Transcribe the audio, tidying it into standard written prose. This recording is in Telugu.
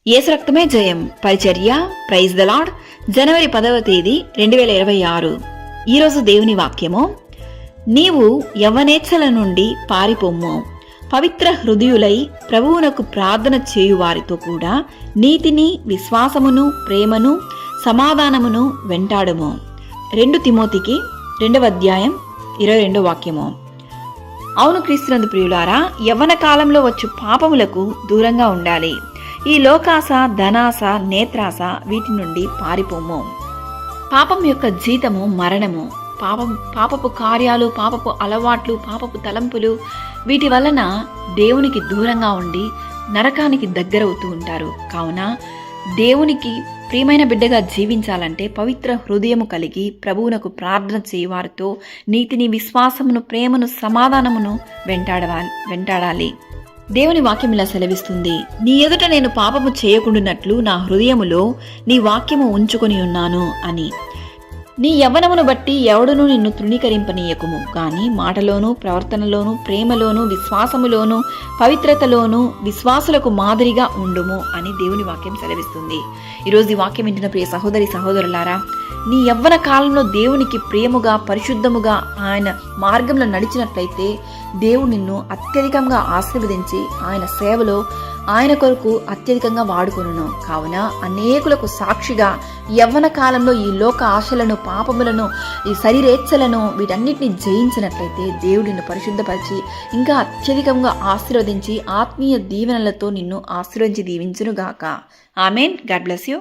యేసు రక్తమే జయం పరిచర్య ప్రైజ్ ద లార్డ్. జనవరి 10వ తేదీ 2026. ఈరోజు దేవుని వాక్యము, నీవు యవ్వనేచ్ఛల నుండి పారిపోమ్ము, పవిత్ర హృదయులై ప్రభువునకు ప్రార్థన చేయువారితో కూడా నీతిని, విశ్వాసమును, ప్రేమను, సమాధానమును వెంటాడుము. 2 తిమోతికి 2వ అధ్యాయం 22వ వాక్యము. అవును క్రీస్తునందు ప్రియులారా, యవ్వన కాలంలో వచ్చు పాపములకు దూరంగా ఉండాలి. ఈ లోకాస, ధనాస, నేత్రాస వీటి నుండి పారిపోము. పాపం యొక్క జీతము మరణము. పాపపు కార్యాలు, పాపపు అలవాట్లు, పాపపు తలంపులు వీటి వలన దేవునికి దూరంగా ఉండి నరకానికి దగ్గరవుతూ ఉంటారు. కావున దేవునికి ప్రియమైన బిడ్డగా జీవించాలంటే పవిత్ర హృదయము కలిగి ప్రభువునకు ప్రార్థన చేయువారితో నీతిని, విశ్వాసమును, ప్రేమను, సమాధానమును వెంటాడాలి. దేవుని వాక్యం ఇలా సెలవిస్తుంది, నీ ఎదుట నేను పాపము చేయకుండానట్లు నా హృదయములో నీ వాక్యము ఉంచుకొని ఉన్నాను అని. నీ యవ్వనమును బట్టి ఎవడునూ నిన్ను తృణీకరింపనీయకుము, కానీ మాటలోను, ప్రవర్తనలోను, ప్రేమలోను, విశ్వాసములోను, పవిత్రతలోను విశ్వాసులకు మాదిరిగా ఉండుము అని దేవుని వాక్యం సెలవిస్తుంది. ఈరోజు ఈ వాక్యం వింటున్న ప్రియ సహోదరి సహోదరులారా, నీ యవ్వన కాలంలో దేవునికి ప్రియముగా, పరిశుద్ధముగా ఆయన మార్గంలో నడిచినట్లయితే దేవుడు నిన్ను అత్యధికంగా ఆశీర్వదించి ఆయన సేవలో ఆయన కొరకు అత్యధికంగా వాడుకొనును. కావున అనేకులకు సాక్షిగా యవ్వన కాలంలో ఈ లోక ఆశలను, పాపములను, ఈ శరీరేచ్ఛలను వీటన్నిటిని జయించినట్లయితే దేవుడు నిన్ను పరిశుద్ధపరిచి ఇంకా అత్యధికంగా ఆశీర్వదించి ఆత్మీయ దీవెనలతో నిన్ను ఆశీర్వదించి దీవించునుగాక. ఆమెన్. God bless you.